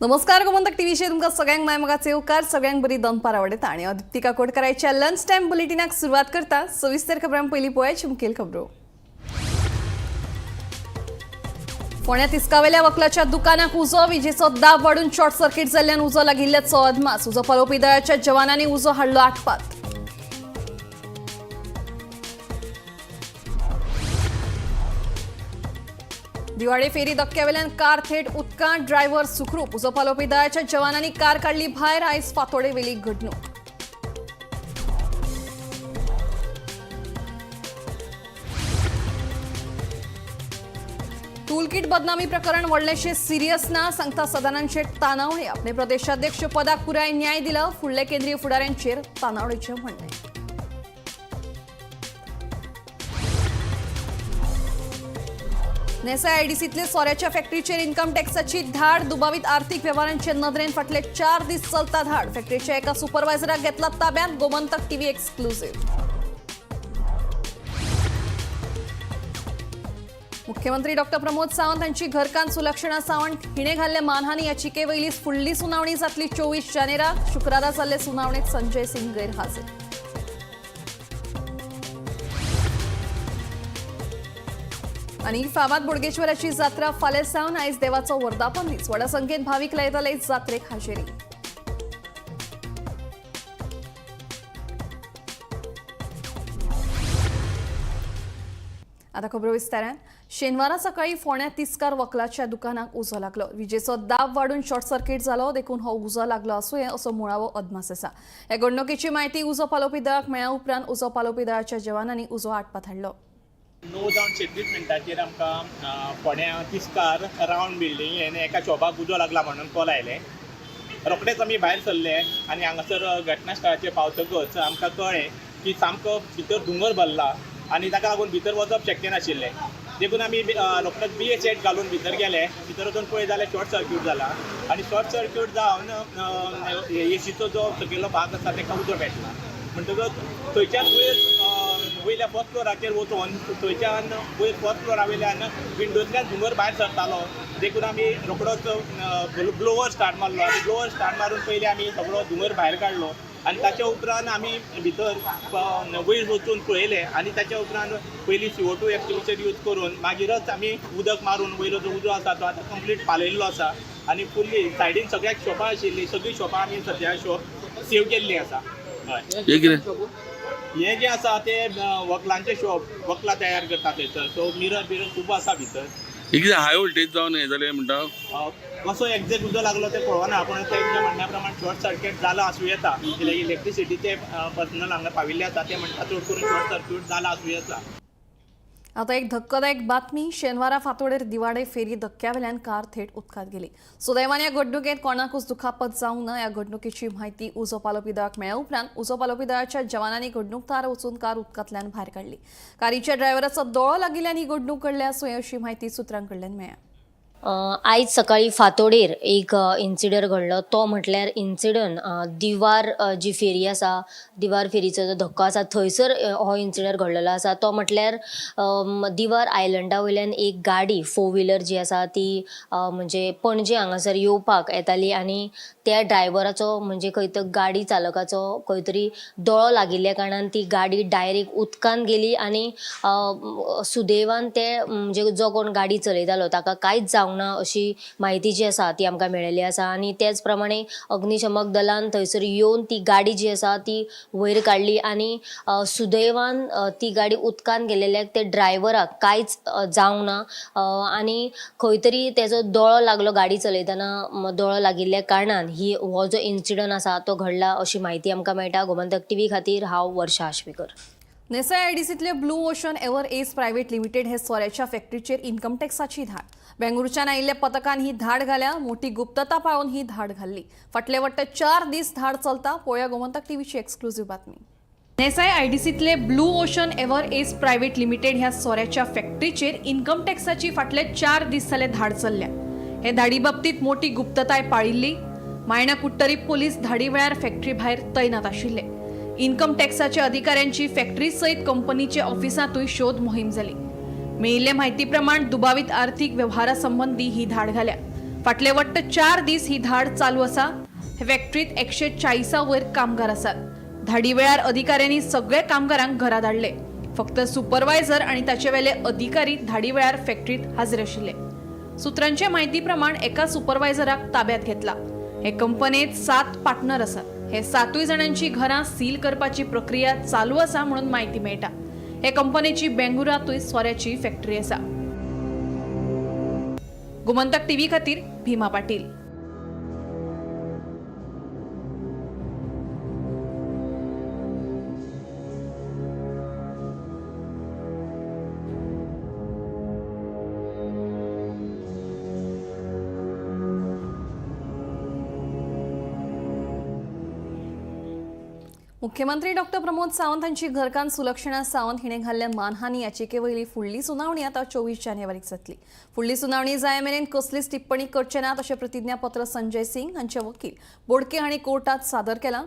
नमस्कार गोमंतक टीव्हीचे तुमका सगळ्यांक मायमगाचे उपकार सगळ्यांक बरी दनपार आवडता आणि दीप्तिका कोटकरायच्या लंच टाइम बुलेटिनाक सुरुवात करता सविस्तर खबरां पयली पळोवया मुखेल खबरो। फोंड्यात इस्कावेल्या वकलाच्या दुकानाक उजो विजेचो दाब वाडून शॉर्ट सर्किट जाल्ल्यान उजो लागिल्ल्याचो अदमास। उजो पालोवपी दळाच्या जवानांनी उजो हाडलो आटपात। दिवाळे फेरी धक्क्यावेल्यान कार थेट उदकांत, ड्रायव्हर सुखरूप। उजो पालोवपी दळाच्या जवानांनी कार काढली भायर। आयज फातोडे वेली घडणूक। टूलकिट बदनामी प्रकरण व्हडलेशें सिरियस ना सांगता सदानंद शेट तानावडे। आपले प्रदेशाध्यक्ष पदाक पुराय न्याय दिला। फुडले केंद्रीय फुडाऱ्यांचेर तानावडेचे म्हणणे। नेसा आयडीसीतले सोऱ्याच्या फॅक्टरीचेर इन्कम टॅक्साची धाड। दुबावीत आर्थीक वेव्हारांचे नदरेन फाटले 4 दीस चलता धाड। फॅक्टरीच्या एका सुपरवायझराक घेतला ताब्यात। Gomantak TV exclusive. मुख्यमंत्री डॉक्टर प्रमोद सावंत हांची घरकान्न सुलक्षणा सावंत हिणे घाल्ले मानहानी याचिके वयली फुडली सुनावणी जातली 24 जानेराक। शुक्रारा जाल्ले सुनावणेक संजय सिंग गैरहाजीर। आणि फामाद बोडगेश्वराची जात्रा फाल्यां सावन। आयज देवाचो वर्धापन दीस। व्हड संख्येन भाविक लायताले जात्रेक हाजेरी। आता खबरो विस्तारान। शेनवारा सकाळी फोंड्या तिस्कार वकलाच्या दुकानाक उजो लागलो। विजेचो दाब वाडून शॉर्ट सर्किट जालो देखून हो उजो लागलो असो मुळावो अदमास आसा। ह्या घडणुकेची म्हायती उजो पालोवपी दळाक मेळ्ळ्या उपरांत उजो पालोवपी दळाच्या जवानांनी उजो आटपात हाडलो। 9:36 मिनटाचेर आमकां फोंड्या तिस्कार रावंड बिल्डींग हें एका शॉपाक उजो लागला म्हणून कॉल आयले। रोखडेच आमी भायर सरले आनी हांगासर घटनास्थळाचेर पावतकच आमकां कळ्ळें की सामको भितर धुंवर भरला आनी ताका लागून भितर वचप शक्य नाशिल्लें। देखून आमी रोखडेच BA सेट घालून भितर गेले। भितर वचून पळय जाल्यार शॉर्ट सर्क्यूट जाला आनी शॉर्ट सर्क्यूट जावन एसीचो जो सकयलो भाग आसा ताका उजो पेटला। म्हणटकच थंयच्यान वयल्या फर्स्ट फ्लोराचेर वचून थंयच्यान वयर फर्स्ट फ्लोरा वयल्यान विंडोंतल्यान धुंवर भायर सरतालो। देखून आमी रोखडोच ब्लोवर स्टार्ट मारलो आनी ब्लोवर स्टार्ट मारून पयलीं आमी सगळो धुंवर भायर काडलो आनी ताच्या उपरांत आमी भितर वयर वचून पळयलें आनी ताच्या उपरांत पयलीं CO2 एक्सटिंग्विशर यूज करून मागीरच आमी उदक मारून वयलो जो उजो आसा तो आतां कंप्लीट पालयल्लो आसा आनी फुल्ली सायडीन सगळ्याक शॉपां आशिल्लीं सगळीं शॉपां आमी सद्या सेव केल्लीं आसा। हय हे जे आसा ते वकलांचे शॉप वकलां तयार करता थंयसर। सो मिरर खूब आसा भितर। हाय वोल्टेज जावन हे जालें म्हणटा कसो एक्झॅक्ट उजो लागलो ते कळना पूण तेंच्या म्हणण्या प्रमाण शॉर्ट सर्किट जालो आसूं येता। इलेक्ट्रिसिटीचे पर्सनल हांगा पाविल्ले आसा ते म्हणटा चड करून शॉर्ट सर्क्यूट जाला आसूं येता। आता एक धक्कादायक बातमी। शेनवारा फातोडेर दिवाळे फेरी धक्क्यावेल्यान कार थेट उदकांत गेली। सुदैवान या घडणुकेत कोणाकूच दुखापत जावंक ना। या घडणुकेची म्हायती उजो पालोवपी दळाक मेळ्ळ्या उपरांत उजो पालोवपी दळाच्या जवानांनी घडणूकदार वचून कार उदकांतल्यान भायर काडली। कारीच्या ड्रायव्हराचो दोळो लागिल्ल्यान ही घडणूक घडल्या अशी म्हायती सुत्रां कडल्यान मेळ्ळ्या। आयज सकाळी फातोडेर एक इन्सिडंट घडलो। तो म्हटल्यार इन्सिडंट दिवार जी फेरी आसा दिवार फेरीचो जो धक्को आसा थंयसर हो इन्सिडंट घडलेलो आसा। तो म्हटल्यार दिवार आयलंडा वयल्यान एक गाडी 4 व्हिलर जी आसा ती म्हणजे पणजे हांगासर येवपाक येताली आनी त्या ड्रायव्हराचो म्हणजे खंय तर गाडी चालकाचो खंय तरी दोळो लागिल्ल्या कारणान ती गाडी डायरेक्ट उदकांत गेली आनी सुदैवान ते म्हणजे जो कोण गाडी चलयतालो ताका कांयच जावंक ना अशी माहिती जी आसा ती आमकां मेळिल्ली आसा। आनी त्याच प्रमाणे अग्निशमक दलान थंयसर येवन ती गाडी जी आसा ती वयर काडली आनी सुदैवान ती गाडी उदकांत गेलेल्याक ते ड्रायव्हराक कांयच जावंक ना आनी खंय तरी तेजो दोळो लागलो गाडी चलयतना दोळो लागिल्ल्या कारणान हो जो इन्सिडंट आसा तो घडला अशी माहिती आमकां मेळटा। गोमंतक टीव्ही खातीर हांव वर्षा आश्वेकर। नेसा आयडीसीतले blue ocean ever S private limited हे सोऱ्याच्या फॅक्टरीचेर इन्कम टॅक्साची धाड। बेंगळुरूच्यान आयिल्ल्या पथकान ही धाड घाल्या। मोठी गुप्तता पाळून ही धाड घाल्ली। फाटले वट्ट 4 दीस धाड चलता। पळोवया गोमंतक टीव्हीची एक्सक्लुझिव्ह बातमी। नेसाय आयडीसीतले blue ocean ever S private limited ह्या सोऱ्याच्या फॅक्टरीचेर इन्कम टॅक्साची फाटले 4 दीस जाले धाड चल्ल्या। हे धाडी बाबतीत मोठी गुप्तताय पाळिल्ली। मायणा कुट्टरी पोलीस धाडी वेळार फॅक्टरी भायर तैनात आशिल्ले। इन्कम टॅक्साच्या अधिकाऱ्यांची फॅक्टरी सयत कंपनीचे ऑफिसांतूय शोध मोहीम जाली। मेळिल्ले म्हायती प्रमाण दुबावीत आर्थीक वेव्हारा संबंधी ही धाड घाल्या। फाटले वट्ट 4 दीस ही धाड चालू आसा. हे फॅक्टरीत 140 वयर कामगार आसात. धाडी वेळार अधिकाऱ्यांनी सगळे कामगारांक घरा धाडले. फक्त सुपरवायझर आणि ताचे वेले अधिकारी धाडी वेळार फॅक्टरीत हाजीर आशिल्ले. सुत्रांचे माहिती प्रमाण एका सुपरवायझराक ताब्यात घेतला. हे कंपनीत 7 पार्टनर आसात. हे 7 जाणांची घरां सील करपाची प्रक्रिया चालू आसा म्हणून माहिती मेळटा. हे कंपनीची बेंगुरातूय सोऱ्याची फॅक्टरी आसा. गोमंतक टीव्ही खातीर भीमा पाटील. मुख्यमंत्री डॉक्टर प्रमोद सावंत हांची घरकान्न सुलक्षणा सावंत हिणें घाल्ल्या मानहानी याचिके वयली फुडली सुनावणी आतां 24 जानेवारीक जातली. फुडली सुनावणी जाय मेरेन कसलीच टिप्पणी करचे नात अशें प्रतिज्ञापत्र संजय सिंग हांचे वकील बोडके हांणी कोर्टात सादर केलां.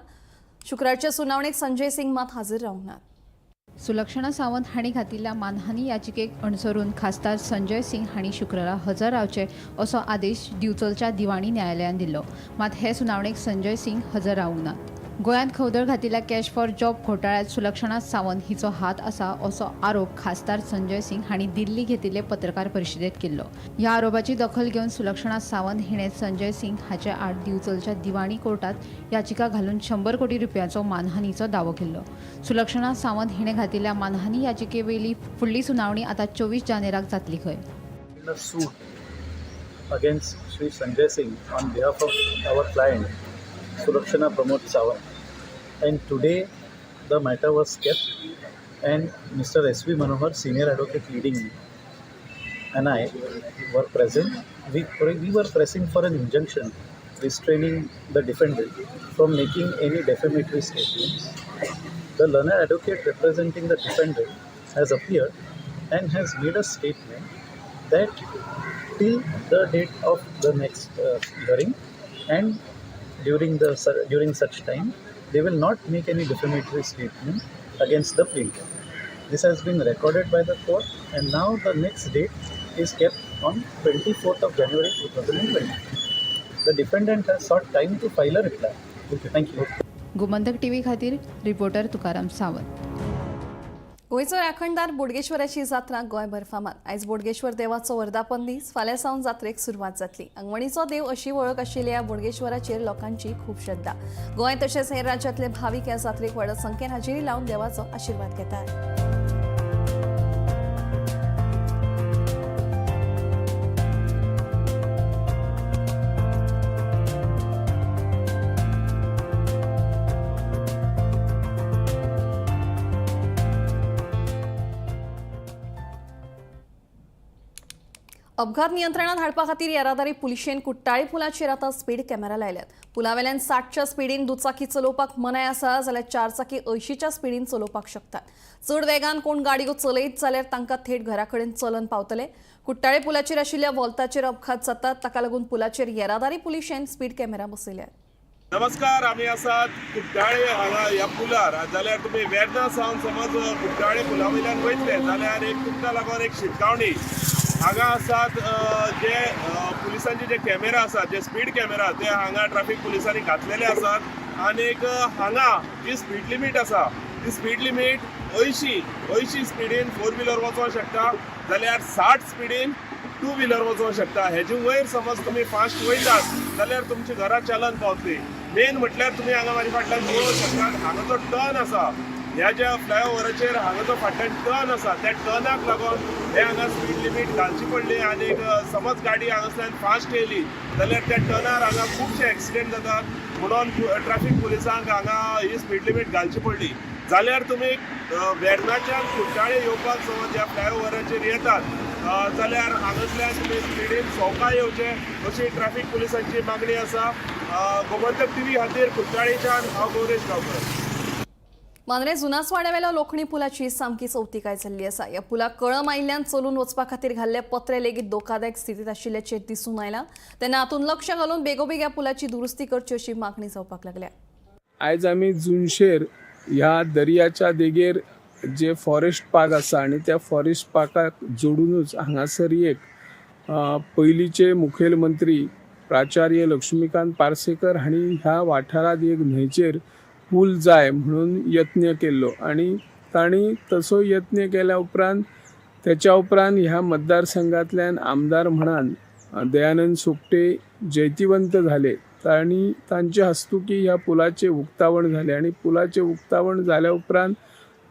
शुक्रारच्या सुनावणेक संजय सिंग मात हाजीर रावंक नात. सुलक्षणा सावंत हांणी घातिल्ल्या मानहानी याचिकेक अनुसरून खासदार संजय सिंग हांणी शुक्रारा हजर रावचे असो आदेश दिवचलच्या दिवाणी न्यायालयान दिल्लो. मात हे सुनावणेक संजय सिंग हजर रावंक नात. गोंयांत खवदळ घातिल्ल्या कॅश फॉर जॉब घोटाळ्यांत सुलक्षणा सावंत हिचो हात आसा असो आरोप खासदार संजय सिंग हांणी दिल्ली घेतिल्ले पत्रकार परिशदेंत केल्लो. ह्या आरोपाची दखल घेवन सुलक्षणा सावंत हिणें संजय सिंग हाचे आड दिवचलच्या दिवाणी कोर्टात याचिका घालून 100 कोटी रुपयांचो मानहानीचो दावो केल्लो. सुलक्षणा सावंत हिणें घातिल्ल्या मानहानी याचिके वयली फुडली सुनावणी आतां 24 जानेराक जातली खंय. Against Sri Sanjay Singh on behalf of our client Sulakshana Pramod Sawant, and today the matter was kept and Mr. S.V. Manohar, senior advocate leading me, and I were present. We were pressing for an injunction restraining the defendant from making any defamatory statements. The learned advocate representing the defendant has appeared and has made a statement that till the date of the next hearing and during such time they will not make any defamatory statement against the plaintiff. This has been recorded by the court, and now the next date is kept on 24th of January 2020. The defendant has sought time to file a reply. Thank you. Gomantak TV खातीर reporter Tukaram Sawant. गोंयचो राखणदार बोडगेश्वराची जात्रा गोंयभर फामाद. आयज बोडगेश्वर देवाचो वर्धापन दीस. फाल्यां सावन जात्रेक सुरवात जातली. अंगवणीचो देव अशी वळख आशिल्ल्या बोडगेश्वराचेर लोकांची खूब श्रद्धा. गोंय तशेंच हेर राज्यांतले भावीक ह्या जात्रेक व्हड संख्येन हाजेरी लावन देवाचो आशिर्वाद घेतात. अपघात नियंत्रणात हाडपा खातीर येरादारी पुलिशेन कुट्टाळी पुलाचेर आतां स्पीड कॅमेरा लायल्यात. पुलावेल्यान 60च्या स्पीडीन दुचाकी चलोवपाक मनाय आसा जाल्यार 4 चाकी 80च्या स्पीडीन चलोवपाक शकतात. चड वेगान कोण गाडयो चलयत जाल्यार तांकां थेट घरा कडेन चलन पावतले. कुट्टाळे पुलाचेर आशिल्ल्या वॉल्ताचेर अपघात जातात, ताका लागून पुलाचेर येरादारी पुलिशेन स्पीड कॅमेरा बसयल्यात. नमस्कार, आम्ही आसात कुट्टाळे हांगा ह्या पुलार. जाल्यार तुमी वेर्ना सावन समज कुट्टाळे पुला वयल्यान वयतले जाल्यार एक तुमकां लागून एक शिटकावणी हांगा आसात. जे पुलिसांचे जे कॅमेरा आसात, जे स्पीड कॅमेरा, ते हांगा ट्रॅफिक पुलिसांनी घातलेले आसात. आनीक हांगा जी स्पीड लिमीट आसा ती स्पीड लिमीट 80 स्पीडीन 4 व्हिलर वचोंक शकता, जाल्यार 60 स्पीडीन 2 व्हिलर वचोंक शकता. हेजे वयर समज तुमी फास्ट वयतात जाल्यार तुमची घरा चलन पावतली. मेन म्हटल्यार तुमी हांगा म्हाजे फाटल्यान पळोवंक शकतात, हांगा जो टर्न आसा, ह्या ज्या फ्लायओव्हराचेर हांगा जो फाटल्यान टर्न आसा त्या टर्नाक लागून हे हांगा स्पीड लिमीट घालची पडली. आनी समज गाडी हांगासल्यान फास्ट येयली जाल्यार त्या टर्नार हांगा खुबशे एक्सिडेंट जातात. म्हणून ट्रॅफिक पुलिसांक हांगा ही स्पीड लिमीट घालची पडली. जाल्यार तुमी वेर्नाच्यान कुट्टाळे येवपाक समज ह्या फ्लायओव्हराचेर येतात जाल्यार हांगासल्यान तुमी स्पीडीन सवका येवचे अशी ट्रॅफिक पुलिसांची मागणी आसा. गोमंतक टीव्ही खातीर कुट्टाळेच्यान हांव गौरेश गांवकर. मांद्रे जुनासवाड्यावेलो लोखणी पुलाची सामकी चवथिकाय जाल्ली आसा. ह्या पुलाक कळम आयिल्ल्यान चलून वचपा खातीर घाल्ले पत्रे लेगीत धोकादायक स्थितीत आशिल्ल्याचें दिसून आयलां. तेन्ना हातूंत लक्ष घालून बेगोबेग ह्या पुलाची दुरुस्ती करची अशी मागणी जावपाक लागल्या. आयज आमी जुनशेर ह्या दर्याच्या देगेर जे फॉरेस्ट पार्क आसा आनी त्या फॉरेस्ट पार्काक जोडूनच हांगासर एक पयलींचे मुखेलमंत्री प्राचार्य लक्ष्मीकांत पार्सेकर हांणी ह्या वाठारात एक न्हंयचेर पूल जाय म्हणून यत्न केल्लो आणि तांणी तसो यत्न केल्या उपरांत त्याच्या उपरांत ह्या मतदारसंघांतल्यान आमदार म्हणान दयानंद सोपटे जैतिवंत झाले. तांचे हस्तुकी ह्या पुलाचे उक्तावण झाले आणि पुलाचे उक्तावण जाल्या उपरांत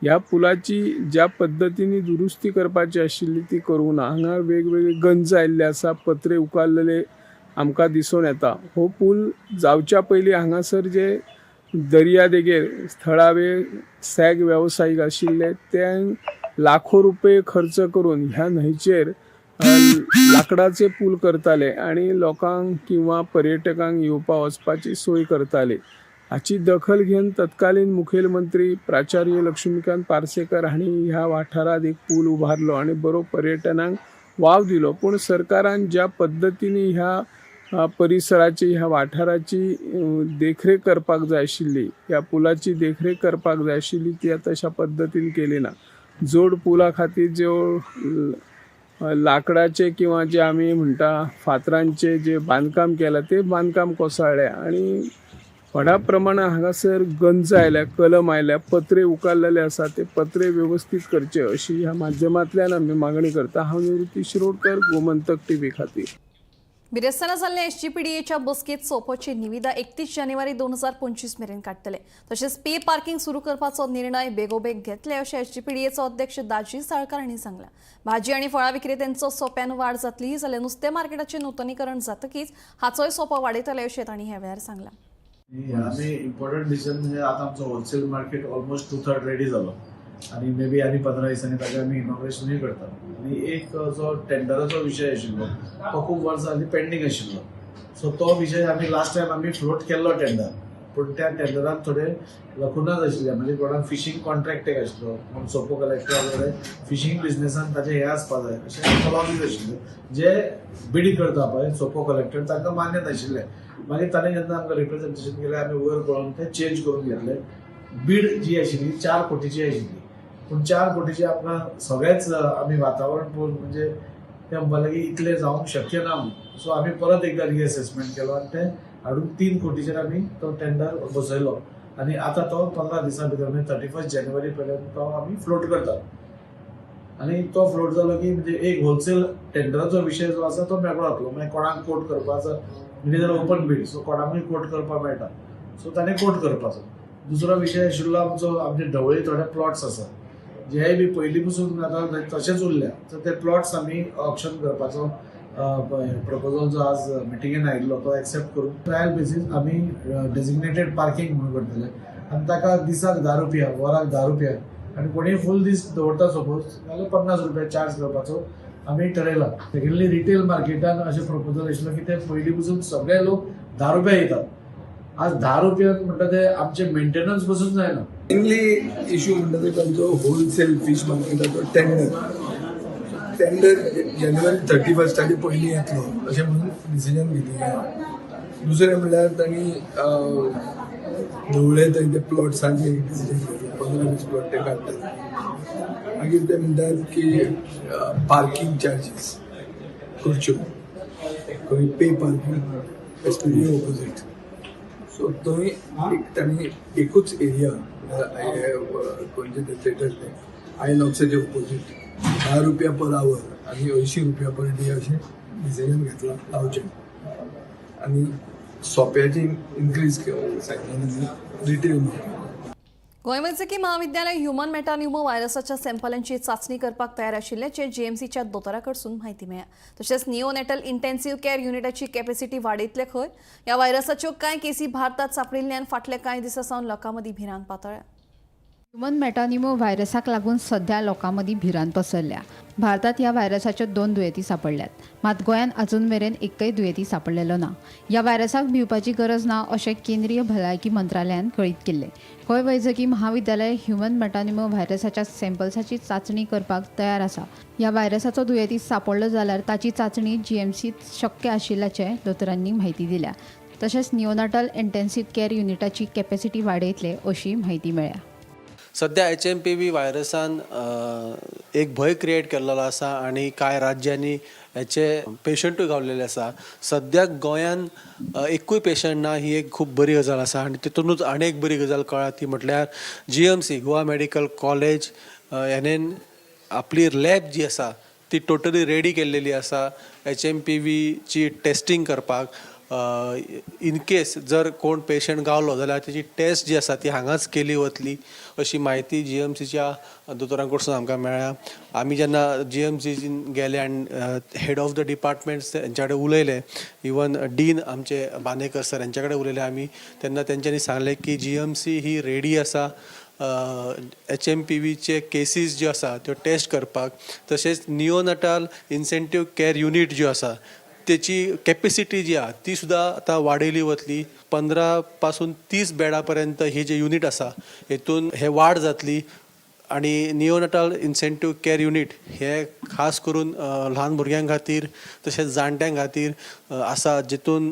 ह्या पुलाची ज्या पद्धतीने दुरुस्ती करपाची आशिल्ली ती करूंक ना. हांगा वेगवेगळे गंज आयिल्ले आसा, पत्रे उकाल्लेले आमकां दिसून येता. हो पूल जावच्या पयलीं हांगासर जे दर्या देगेर थळावे सॅग वेवसायीक आशिल्ले ते लाखो रुपये खर्च करून ह्या न्हंयचेर लाकडाचे पूल करताले आणि लोकांक किंवा पर्यटकांक येवपा वचपाची सोय करताले. हाची दखल घेवन तत्कालीन मुखेलमंत्री प्राचार्य लक्ष्मीकांत पार्सेकर हांणी ह्या वाठारात एक पूल उबारलो आणि बरो पर्यटनाक वाव दिलो. पूण सरकारान ज्या पद्दतीने ह्या परिसराची ह्या वाठाराची देखरेख करपाक जाय आशिल्ली, ह्या पुलाची देखरेख करपाक जाय आशिल्ली ती तशा पद्दतीन केली ना. जोड पुला खातीर ज्यो लाकडाचे किंवा जे आमी म्हणटा फातरांचे जे बांदकाम केलां ते बांदकाम कोसळ्ळें आणि व्हडा प्रमाणात हांगासर गंज आयल्या, कलम आयल्या, पत्रे उकाल्लेले आसा ते पत्रे व्यवस्थीत करचे अशी ह्या माध्यमांतल्यान आमी मागणी करता. हांव निवृत्ती शिरोडकर, गोमंतक टीव्ही खातीर. बिरेस्ताना जाल्ल्या एसजीपीडीएच्या बसकेत सोपोची निविदा 31 जानेवारी 2025 मेरेन काडटले. तशेंच पे पार्किंग सुरू करपाचो निर्णय बेगोबेग घेतले अशें एसजीपीडीएचो अध्यक्ष दाजी साळकार हांणी सांगलां. भाजी आनी फळां विक्रेत्यांचो सोप्यान वाड जातली जाल्यार नुस्तें मार्केटाचें नूतनीकरण जातकीच हाचोय सोपो वाडयतले अशें तांणी ह्या वेळार सांगलां. आमी इम्पॉर्टंट डिसिजन म्हणजे आता आमचो होलसेल मार्केट ऑलमोस्ट 2/3 रेडी जालो आणि मे बी आनी 15 दिसांनी ताजें आमी इनॉग्रेशनूय करतात आणि एक जो टेंडराचो विशय आशिल्लो तो खूब वर्सां आनी पेंडींग आशिल्लो. सो तो विशय आमी लास्ट टायम आमी फ्लोट केल्लो टेंडर, पूण त्या टेंडरान थोडे लकुनाज आशिल्ले. म्हणजे कोणाक फिशींग कॉन्ट्रॅक्ट एक आशिल्लो, पूण सोपो कलेक्टर वगैरे फिशींग बिजनेसान ताजें हें आसपा जाय अशें क्लॉजीस आशिल्ले जे बीड करता पळय सोपो कलेक्टर तांकां मान्य नाशिल्ले. मागीर ताणें जेन्ना आमकां रिप्रेझेंटेशन केलें आमी वयर पळोवन तें चेंज करून घेतलें. बीड जी आशिल्ली 4 कोटीची आशिल्ली, पूण 4 कोटीची आमकां सगळेंच आमी वातावरण पळोवन म्हणजे तें म्हणपाक की इतलें जावंक शक्य ना म्हणून. सो आमी परत एकदां रिअसेसमेंट केलो आनी तें हाडून 3 कोटीचेर आमी तो टेंडर बसयलो आनी आतां तो 15 दिसां भितर म्हणजे 31 जानेवारी पर्यंत तो आमी फ्लोट करतात. आनी तो फ्लोट जालो की म्हणजे एक होलसेल टेंडराचो विशय जो आसा तो मेकळो जातलो. मागीर कोणाक कोट करपाचो म्हणजे जाल्यार ओपन बीड, सो कोणाकूय कोट करपाक मेळटा. सो ताणें कोट करपाचो. दुसरो विशय आशिल्लो आमचे ढवळे थोडे प्लॉट्स आसा जे बी पयलीं पसून आतां तशेंच उरल्या. सो ते प्लॉट्स आमी ऑप्शन करपाचो प्रपोजल जो आज मिटिंगेन आयिल्लो तो एक्सेप्ट करून ट्रायल बेसीस आमी डेजिग्नेटेड पार्किंग म्हणून करतले आनी ताका दिसाक 10 रुपया, वराक 10 रुपया आनी कोणी फूल दीस दवरता सपोज जाल्यार 50 रुपया चार्ज करपाचो आमी ठरयला. सेकंडली रिटेल मार्केटान अशें प्रपोजल आशिल्लो की ते पयलीं पसून सगळे लोक 10 रुपया येतात. आज 10 रुपयान म्हणटा ते आमचे मेंटेनन्स पसून जायना. मेनली इश्यू म्हणटा ते तांचो होलसेल फीश मार्केटाचो टेंडर जानेवारी 31 पयलीं येतलो अशें म्हणून डिसिजन घेतिल्लें. दुसरें म्हणल्यार तांणी ढवळे थंय ते प्लॉट्सांचे 15-20 प्लॉट ते काडटात. मागीर ते म्हणटात की पार्किंग चार्जीस करच्यो खंय पे पार्किंग एसपीडी ऑपोजीट. सो थंय तांणी एकूच एरिया खंयचे ते थिएटर ते आयनॉक्साचे ऑपोजीट 10 रुपया पर आवर आनी 80 रुपया पर डे अशें डिसिजन घेतलां लावचें. आनी सोप्याची इन्क्रीज सांगलें रिटेल मार्केट. गोंय वैजकी महाविद्यालय ह्युमन मेटान्युमो व्हायरसाच्या सॅम्पलांची चाचणी करपाक तयार आशिल्ल्याचे जीएमसीच्या दोतोरा कडसून म्हायती मेळ्ळ्या. तशेंच निओनेटल इंटेन्सिव्ह केअर युनिटाची कॅपॅसिटी वाडयतले खंय. ह्या व्हायरसाच्यो कांय केसी भारतात सापडिल्ल्यान फाटले कांय दिसा सावन लोकां मदीं भिरांत पातळ्ळ्या. ह्युमन मेटान्युमो व्हायरसाक लागून सध्या लोकां मदीं भिरांत पसरल्या. भारतात ह्या व्हायरसाच्यो 2 दुयेंती सापडल्यात, मात गोंयांत अजून मेरेन एकय दुयेंती सापडलेलो ना. ह्या व्हायरसाक भिवपाची गरज ना अशें केंद्रीय भलायकी मंत्रालयान कळीत केल्लें. गोंय वैजकी महाविद्यालय ह्युमन मेटान्युमो व्हायरसाच्या सॅम्पल्साची चाचणी करपाक तयार आसा. ह्या व्हायरसाचो दुयेंती सापडलो जाल्यार ताची चाचणी जीएमसीत शक्य आशिल्ल्याचे दोतोरांनी म्हायती दिल्या. तशेंच निओनाटल इंटेन्सिव्ह केअर युनिटाची कॅपॅसिटी वाडयतले अशी म्हायती मेळ्ळ्या. सध्या HMPV व्हायरसान एक भय क्रिएट केल्लो आसा आनी कांय राज्यांनी हेचे पेशंटूय गावलेले आसा. सद्याक गोंयान एकूय पेशंट ना ही एक खूब बरी गजाल आसा आनी तितूनच आनी एक बरी गजाल कळ्ळा ती म्हटल्यार GMC गोवा मेडिकल कॉलेज हेणेन आपली लॅब जी आसा ती टोटली रेडी केल्लेली आसा HMPV ची टेस्टिंग करपाक. इन केस जर कोण पेशंट गावलो जाल्यार तेची टेस्ट जी आसा ती हांगाच केली वतली अशी म्हायती GMCच्या दोतोरां कडसून आमकां मेळ्ळ्या. आमी जेन्ना GMCन गेले आनी हेड ऑफ द डिपार्टमेंट तेंच्या कडेन उलयले, इवन डीन आमचे बांदेकर सर हेंच्या कडेन उलयले आमी, तेन्ना तेंच्यांनी सांगलें की GMC ही रेडी आसा HMPVचे केसीस ज्यो आसा त्यो टेस्ट करपाक. तशेंच नियोनाटाल इन्सेंटीव केअर युनिट ज्यो आसा त्याची कॅपेसिटी जी आहा ती सुद्दां आतां वाडयली वतली. 15 पासून 30 बेडा पर्यंत ही जे युनिट आसा हेतून हे वाड जातली आणि नियोनाटाल इन्सेंटीव केअर युनिट हे खास करून ल्हान भुरग्यां खातीर तशेंच जाणट्यां खातीर आसा, जितून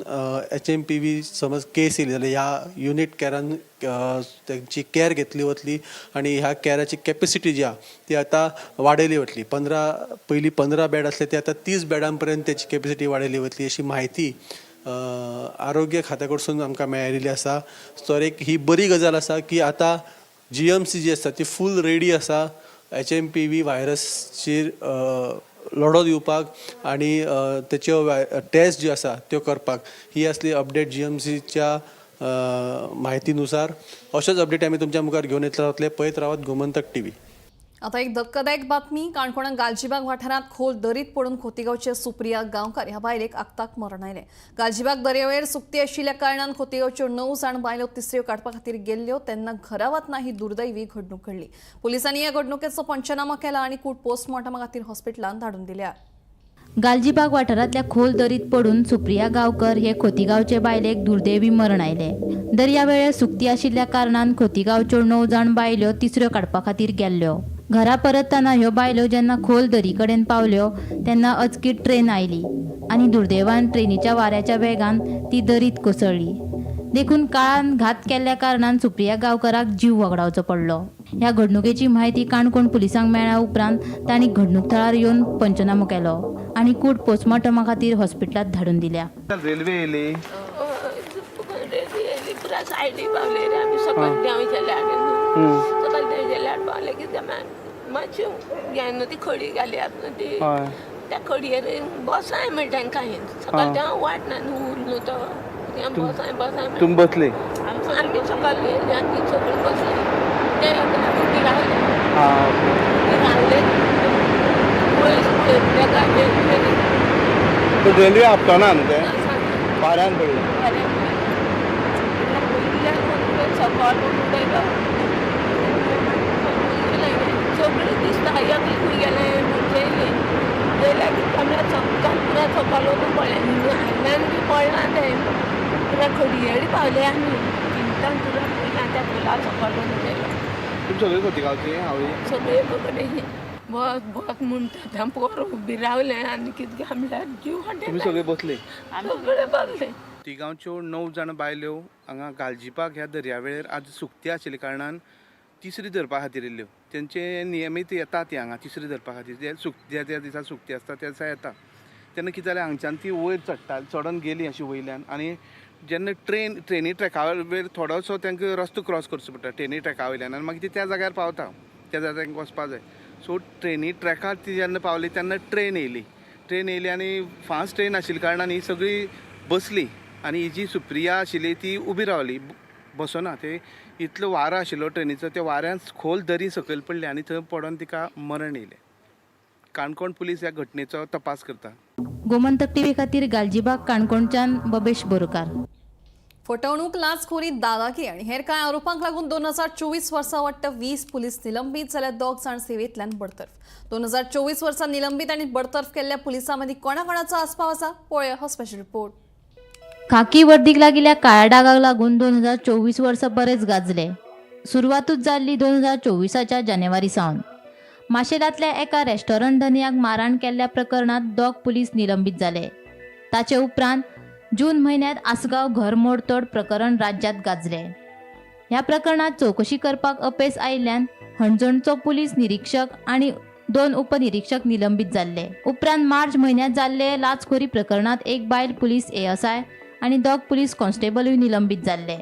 HMPV समज केस येयली जाल्यार ह्या युनिट केअरान तेंची केअर घेतली वतली आणि ह्या केअराची कॅपेसिटी जी आहा ती आतां वाडयली वतली. पयलीं 15 बेड आसले ते आतां 30 बेडां पर्यंत तेची कॅपेसिटी वाडयली वतली अशी म्हायती आरोग्य खात्या कडसून आमकां मेळिल्ली आसा. तर एक ही बरी गजाल आसा की आतां GMC जी आसा ती फूल रेडी आसा HMPV व्हायरसचेर लढो दिवपाक आणि तेच्यो टेस्ट ज्यो आसा त्यो करपाक. ही असली अपडेट GMCच्या म्हायतीनुसार. अशेच अपडेट आमी तुमच्या मुखार घेवन येतले रावतले. पळयत रावत गोमंतक TV. आता एक धक्कादायक बातमी. काणकोणात गालजीबाग वाठारात खोल दरीत पडून खोतीगावचे सुप्रिया गांवकार ह्या बायलेक आगताक मरण आयलें. गालजीबाग दर्यावेळेर सुकती आशिल्ल्या कारणान खोतीगावच्यो 9 जाण बायलो तिसऱ्यो काडपा खातीर गेल्ल्यो तेन्ना घरा वतना ही दुर्दैवी घडणूक घडली. पुलिसांनी ह्या घडणुकेचो पंचनामा केला आनी कूड पोस्टमॉर्टमा खातीर हॉस्पिटलांत धाडून दिल्या. गालजीबाग वाठारांतल्या खोल दरीत पडून सुप्रिया गांवकर हे खोतीगांवचे बायलेक दुर्दैवी मरण आयले. दर्यावेळेर सुकती आशिल्ल्या कारणान खोतीगांवच्यो 9 जाण बायल्यो तिसऱ्यो काडपा खातीर गेल्ल्यो. घरा परतना ह्यो बायल्यो जेन्ना खोल दरी कडेन पावल्यो तेन्ना अचकीत ट्रेन आयली आनी दुर्दैवान ट्रेनीच्या वाऱ्याच्या वेगान ती दरीत कोसळ्ळी. देखून काळान घात केल्ल्या कारणान सुप्रिया गांवकराक जीव वगडावचो पडलो. ह्या घडणुकेची म्हायती काणकोण पुलिसांक मेळ्ळ्या उपरांत तांणी घडणूक थळार येवन पंचनामो केलो आनी कूड पोस्टमॉर्टमा खातीर हॉस्पिटलांत धाडून दिल्या. रेल्वे येयली सायडी पावले आमी सकयल देंव गेले सकयल देंव गेल्यार पावले की मातशी न्हू ती खडी घाल्यात न्हू ती त्या खडयेर बसाय म्हणटा तांकां सकयल देंव वाटना न्हू न्हू तो बसाय बसाय तुम बसले आमी सकयल गेली आनी ती सगळीं बसली ते उबी रावले रेल्वे आपटना न्हू ते वाऱ्यान पडले. सकयल उडयलो सगळीं दिसता एकली खंय गेलें जेयली जेयल्या की कमऱ्या पुरा सकयल वचून पळयलें आयल्यान बी पळना तें पुरा खडयेर पावले आमी तिनटान पुरा पयल्या त्या पुला सकयल वचून गेलो. तुमी सगळीं खोतीगांवची आवय सगळे कडेन बस बस म्हणटा तें पोर उबी रावलें आनी कितें आमल्यार जीव तुमी हाडले सगळे बसले. सगळे बसले. तिगांवच्यो 9 जाण बायल्यो हांगा गालजीबाग ह्या दर्यावेळेर आज सुकती आशिल्ल्या कारणान तिसरी धरपा खातीर येयल्यो. तेंचे नियमीत येता ती हांगा तिसरी धरपा खातीर जे ज्या दिसा सुकती आसता त्या दिसा येता. तेन्ना कितें जालें हांगच्यान ती वयर चडून गेली अशी वयल्यान आनी जेन्ना ट्रेनी ट्रॅका वयर थोडोसो तांकां रस्तो क्रॉस करचो पडटा ट्रेनी ट्रॅका वयल्यान आनी मागीर ती त्या जाग्यार पावता त्या जाग्यार तांकां वचपा जाय. सो ट्रेनी ट्रॅकार ती जेन्ना पावली तेन्ना ट्रेन येयली आनी फास्ट ट्रेन आशिल्ल्या कारणान ही सगळी बसली आनी ही जी सुप्रिया आशिल्ली ती उबी रावली बसना. ते इतलो वारो आशिल्लो ट्रेनीचो त्या वाऱ्यान खोल दरी सकयल पडली आनी थंय पडोन तिका मरण येयलें. काणकोण पुलीस ह्या घटनेचो तपास करता. गोमंतक TV खातीर गालजीबाग काणकोणच्यान बबेश बोरकार. फटवणूक लाचखोरी दादागिरी आणि हेर कांय आरोपांक लागून 2024 वर्सा वाटतं 20 पुलीस निलंबित जाल्यार 2 जाण सेवेंतल्यान बडतर्फ. 2024 वर्सा निलंबित आणि बडतर्फ केल्ल्या पुलिसां मदीं कोणाकोणाचो आस्पाव आसा पळया हो स्पेशल रिपोर्ट. खाकी वर्दीक लागिल्ल्या काळ्या डागाक लागून 2024 वर्सा बरेच गाजले. सुरवातूच जाल्ली 2024च्या जानेवारी सावन. माशेलांतल्या एका रेस्टॉरंट धन्याक मारहाण केल्ल्या प्रकरणात 2 पुलीस निलंबित जाले. ताचे उपरांत जून म्हयन्यात आसगांव घर मोडतोड प्रकरण राज्यात गाजले. ह्या प्रकरणात चौकशी करपाक अपेस आयिल्ल्यान हणजणचो पुलीस निरीक्षक आणि 2 उपनिरीक्षक निलंबित जाल्ले. उपरांत मार्च म्हयन्यात जाल्ले लाचखोरी प्रकरणात एक बायल पुलीस ASI आणि 2 पुलीस कॉन्स्टेबलूय निलंबित जाल्ले.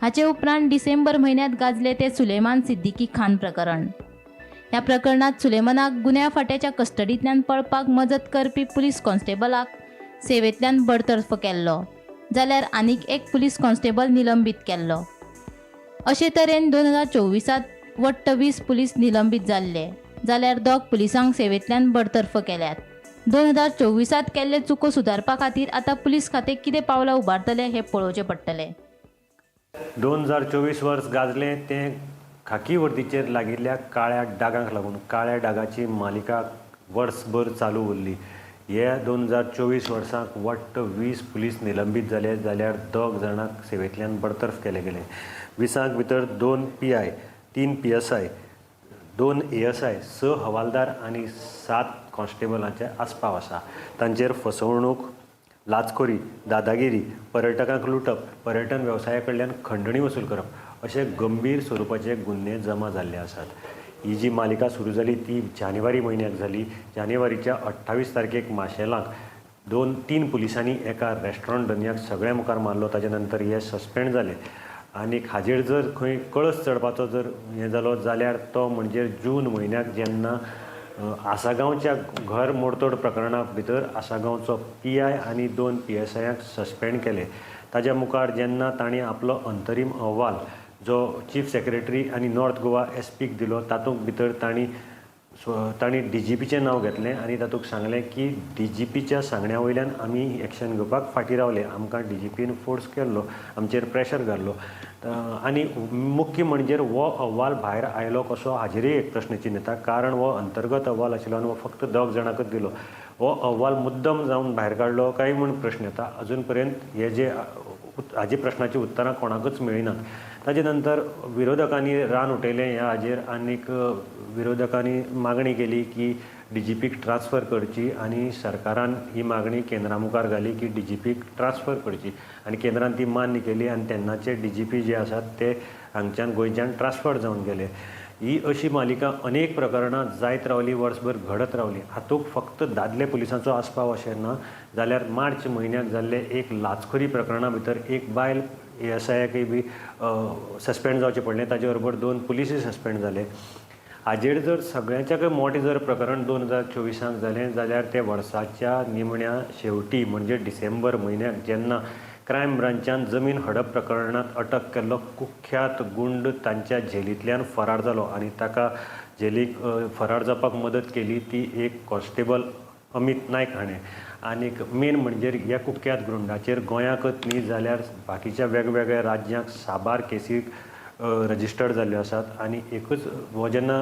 हाचे उपरांत डिसेंबर म्हयन्यात गाजले ते सुलेमान सिद्दीकी खान प्रकरण. ह्या प्रकरणात सुलेमानाक गुन्या फाट्याच्या कस्टडींतल्यान पळपाक मजत करपी पुलीस कॉन्स्टेबलाक सेवेंतल्यान बडतर्फ केल्लो, जाल्यार आनीक एक पुलीस कॉन्स्टेबल निलंबित केल्लो. अशे तरेन 2024 वट्ट 20 पुलीस निलंबित जाल्ले, जाल्यार 2 पुलिसांक सेवेंतल्यान बडतर्फ केल्यात. 2024 केल्ले चुको सुदारपा खातीर आतां पुलीस खातें कितें पावलां उबारतले हें पळोवचें पडटलें. 2024 वर्स गाजलें तें खाकी वर्दीचेर लागिल्ल्या काळ्या डागांक लागून. काळ्या डागाची मालिका वर्सभर चालू उरली. ह्या 2024 वर्साक वट्ट 20 पुलीस निलंबीत जाले, जाल्यार 2 जाणांक सेवेंतल्यान बडतर्फ केले गेले. 20 भितर 2 PI, 3 PSI, 2 ASI, 6 हवालदार आनी 7 कॉन्स्टेबलांचे आस्पाव आसा. तांचेर फसवणूक, लाचखोरी, दादागिरी, पर्यटकांक लुटप, पर्यटन वेवसाया कडल्यान खंडणी वसूल करप अशे गंभीर स्वरुपाचे गुन्हे जमा जाल्ले आसात. ही जी मालिका सुरू जाली ती जानेवारी म्हयन्याक जाली. जानेवारीच्या 28 तारखेक माशेलांक 2-3 पुलिसांनी एका रेस्टॉरंट धन्याक सगळे मुखार मारलो. ताजे नंतर हे सस्पेंड जाले. आनीक हाजेर जर खंय कळस चडपाचो जर हें जालो जाल्यार तो म्हणजे जून म्हयन्याक जेन्ना आसागांवच्या घर मोडतोड प्रकरणा भितर आसागांवचो PI आनी 2 PSIक सस्पेंड केले. ताज्या मुखार जेन्ना तांणी आपलो अंतरीम अहवाल जो चीफ सेक्रेटरी आनी नॉर्थ गोवा SPक दिलो, तातूंत भितर तांणी DGPचें नांव घेतलें आनी तातूंत सांगलें की DGPच्या सांगण्या वयल्यान आमी एक्शन घेवपाक फाटीं रावले. आमकां DGPन फोर्स केल्लो, आमचेर प्रेशर घाल्लो. आनी मुख्य म्हणजे हो अहवाल भायर आयलो कसो हाजेरय एक प्रश्नचिन्ह येता. कारण हो अंतर्गत अहवाल आशिल्लो आनी हो फक्त 2 जाणांकच दिलो. हो अहवाल मुद्दम जावन भायर काडलो काय म्हूण प्रश्न येता. अजून पर्यंत हाजे प्रश्नाची उतरां कोणाकच मेळिनात. ताजे नंतर विरोधकांनी रान उठयलें ह्या हाजेर आनीक विरोधकांनी मागणी केली की DGPक ट्रान्सफर करची आनी सरकारान ही मागणी केंद्रा मुखार घाली की DGPक ट्रान्सफर करची आनी केंद्रान ती मान्य केली आनी तेन्नाचे DGP जे आसात ते हांगच्यान गोंयच्यान ट्रान्सफर जावन गेले. ही अशी मालिका अनेक प्रकरणां जायत रावली, वर्सभर घडत रावली. हातूंत फक्त दादले पुलिसांचो आस्पाव अशें ना, जाल्यार मार्च म्हयन्याक जाल्ले एक लाचखोरी प्रकरणा भितर एक बायल ASIकय बी सस्पेंड जावचें पडलें. ताजे बरोबर 2 पुलिसूय सस्पेंड जाले. हाजेर जर सगळ्यांच्याकय मोठें जर प्रकरण 2024 जालें जाल्यार ते वर्साच्या निमण्या शेवटी म्हणजे डिसेंबर म्हयन्याक जेन्ना क्रायम ब्रांचान जमीन हडप प्रकरणांत अटक केल्लो कुख्यात गुंड तांच्या जेलींतल्यान फरार जालो आनी ताका जेलीक फरार जावपाक मदत केली ती एक कॉन्स्टेबल अमित नायक हाणें. आनीक मेन म्हणजे ह्या कुख्यात गुंडाचेर गोंयाकच न्ही जाल्यार बाकीच्या वेगवेगळ्या राज्यांक साबार केसीक रजिस्टर्ड जाल्ल्यो आसात. आनी एकूच हो जेन्ना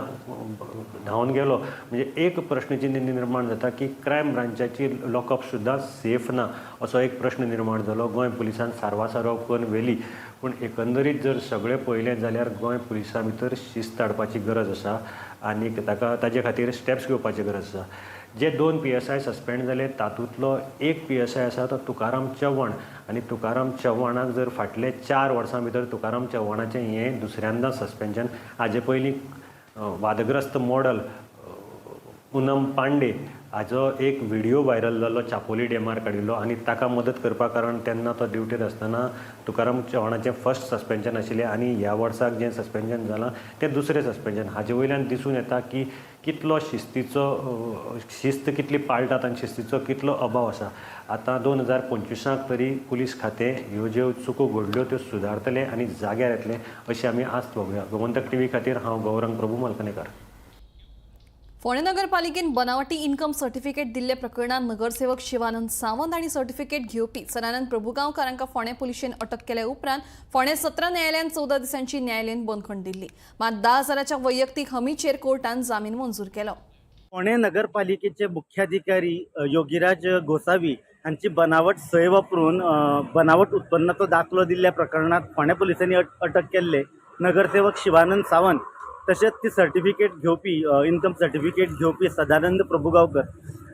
धांवन गेलो म्हणजे एक प्रश्नचिन्ह निर्माण जाता की क्रायम ब्रांचाची लॉकअप सुद्दां सेफ ना असो एक प्रश्न निर्माण जालो. गोंय पुलिसान सारवासारव करून व्हेली. पूण एकंदरीत जर सगळें पळयलें जाल्यार गोंय पुलिसा भितर शिस्त हाडपाची गरज आसा आनीक ताजे खातीर स्टेप्स घेवपाची गरज आसा. जे 2 PSI सस्पेंड जाले तातूंतलो एक PSI आसा तो तुकाराम चव्हाण आनी तुकाराम चव्हाणाक जर फाटले 4 वर्सां भितर तुकाराम चव्हाणाचें हें दुसऱ्यांदा सस्पेन्शन. हाजे पयलीं वादग्रस्त मॉडल पूनम पांडे हाजो एक व्हिडिओ व्हायरल जाल्लो चापोली डॅमार काडिल्लो आनी ताका मदत करपा कारण तेन्ना तो ड्युटीर आसतना तुकाराम चव्हाणाचें फर्स्ट सस्पेन्शन आशिल्लें आनी ह्या वर्साक जें सस्पेन्शन जालां तें दुसरें सस्पेन्शन. हाजे वयल्यान दिसून येता की कितलो शिस्त कितली पाळटात आनी शिस्तीचो कितलो अभाव आसा. आतां 2025 तरी पुलीस खातें ह्यो ज्यो चुको घडल्यो त्यो सुदारतले आनी जाग्यार येतले अशी आमी आस्त बघुया. गोमंतक TV खातीर हांव गौरंग प्रभू मालकणेकर. फोंडें नगरपालिकेन बनावटी इन्कम सर्टिफिकेट दिल्ले प्रकरणात नगरसेवक शिवानंद सावंत आणि सर्टिफिकेट घेवपी सदानंद प्रभुगांवकारांका फोंडें पुलिशेन अटक केल्या उपरांत फोंडें सत्र न्यायालयान 14 दिसांची न्यायालयीन बंदखण दिल्ली. मात 10,000च्या वैयक्तीक हमीचेर कोर्टान जामीन मंजूर केलो. फोंडें नगरपालिकेचे मुख्याधिकारी योगीराज गोसावी हांची बनावट सय वापरून बनावट उत्पन्नाचो दाखलो दिल्ल्या प्रकरणात फोंडें पुलिसांनी अटक केल्ले नगरसेवक शिवानंद सावंत तशेंच ती सर्टिफिकेट घेवपी इन्कम सर्टिफिकेट घेवपी सदानंद प्रभुगांवकर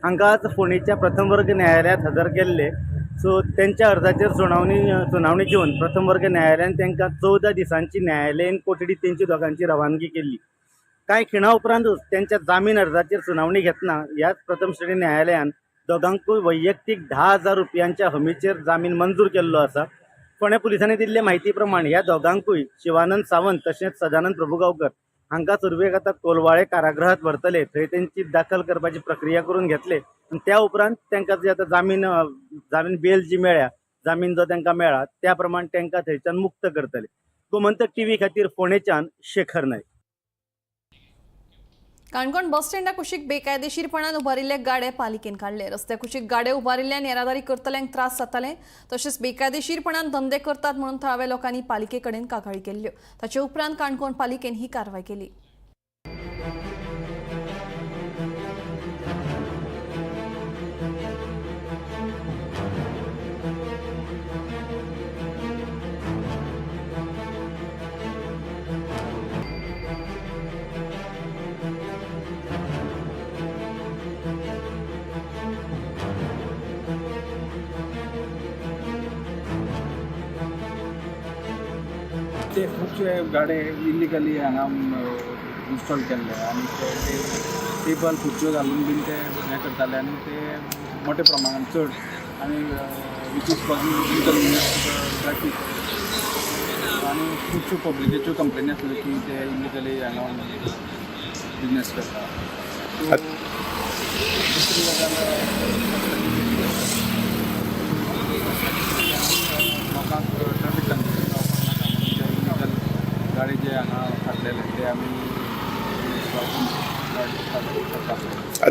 हांकां आज फोंडेच्या प्रथम वर्ग न्यायालयात हजर केल्ले. सो त्यांच्या अर्जाचेर सुनावणी घेवन प्रथम वर्ग न्यायालयान तांकां 14 दिसांची न्यायालयीन कोठडीत तेंची दोगांची रवानगी केल्ली. कांय खिणा उपरांतूच त्यांच्या जामीन अर्जाचेर सुनावणी घेतना ह्याच प्रथम श्रेणी न्यायालयान दोगांकूय वैयक्तीक 10,000 रुपयांच्या हमीचेर जामीन मंजूर केल्लो आसा. फोंड्या पुलिसांनी दिल्ले म्हायती प्रमाण ह्या दोगांकूय शिवानंद सावंत तशेंच सदानंद प्रभुगांवकर हांकां सुरवेक आतां कोलवाळे कारागृहात व्हरतले. थंय तेंची दाखल करपाची प्रक्रिया करून घेतले आनी त्या उपरांत तांकां जी आतां जामीन बेल जी मेळ्ळ्या, जामीन जो तांकां मेळ्ळा त्या प्रमाण तांकां थंयच्यान मुक्त करतले. गोमंतक टीव्ही खातीर फोंडेच्यान शेखर नायक. काणकोण बस स्टँडा कुशीक बेकायदेशीरपणान उबारिल्ले गाडे पालिकेन काढले. रस्त्या कुशीक गाडे उबारिल्ल्यान येरादारी करतल्यांक त्रास जाताले. तशेंच बेकायदेशीरपणान धंदे करतात म्हणून थळाव्या लोकांनी पालिके कडेन कागाळी केल्ल्यो. ताचे उपरांत काणकोण पालिकेन ही कारवाय केली. ते खुबशे गाडे इलिगली हांगा इन्स्टॉल केल्ले आनी ते टेबल खुर्च्यो घालून बीन ते हें करताले आनी ते मोठ्या प्रमाणान चड आनी वीच इज कॉजिंग ट्रॅफीक आनी खुबश्यो पब्लिकेच्यो कंप्लेनी आसल्यो की ते इलिगली हांगा बिजनेस करता. दुसरी गजाल लोकांक ट्रॅफीक कंडिशन गाडी जे हांगा फाटलेले ते आमी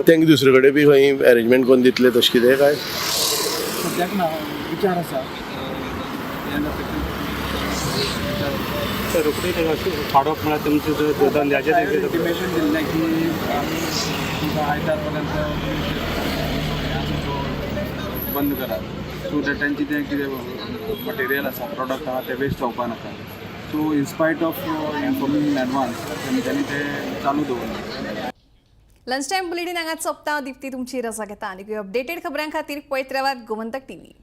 तांकां दुसरे कडेन बी खंय अरेंजमेंट करून दितले तशें कितें काय सद्याक ना विचार आसा. रोखडी फाडप म्हळ्यार तुमचे धंद्याचेर इंटिमेशन दिल्लें की आमी तुमकां आयतार पर्यंत बंद करात सो दॅट तांची तें कितें मटेरियल आसा प्रॉडक्ट आसा ते वेस्ट जावपा नाका. So in spite of informing in advance तेंच्यांनी ते चालू दवरलें. लंच टायम बुलेटिन हांगा सोंपता. दिप्ती तुमची रजा घेता आनी अपडेटेड खबरां खातीर पळयत रावात गोमंतक टीव्ही.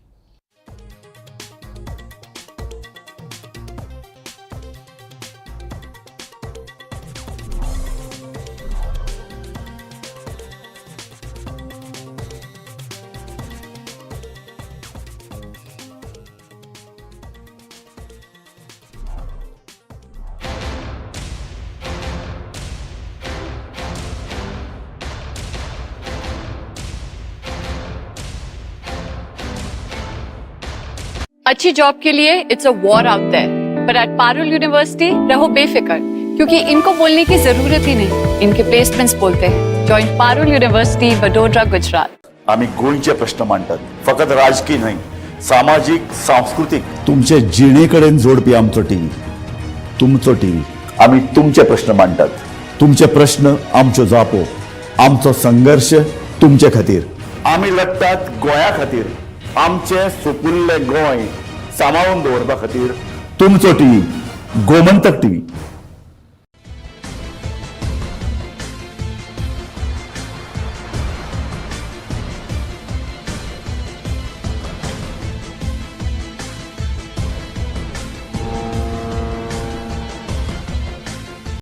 अच्छी जॉब के लिए it's a war out there, but at Parul university रहो बेफिक्र, क्योंकि इनको बोलने की जरूरत ही नहीं, इनके प्लेसमेंट्स बोलते हैं. Join Parul university Vadodara Gujarat. आम्ही गोंयचे प्रश्न मांडतात, फकत राजकीय न्हय, सामाजिक सांस्कृतिक तुमचे जिणेकडेन जोडपी आमचो टीव्ही. तुमचो टीव्ही. आम्ही तुमचे प्रश्न मांडतात, तुमचे प्रश्न आमच्यो जापो, आमचो संघर्ष तुमचे खातीर. आम्ही लढतात गोंया खातीर, आमचे सोपुल्ले गोंय सांबाळून दवरपा खातीर. तुमचो टीव्ही गोमंतक टीव्ही.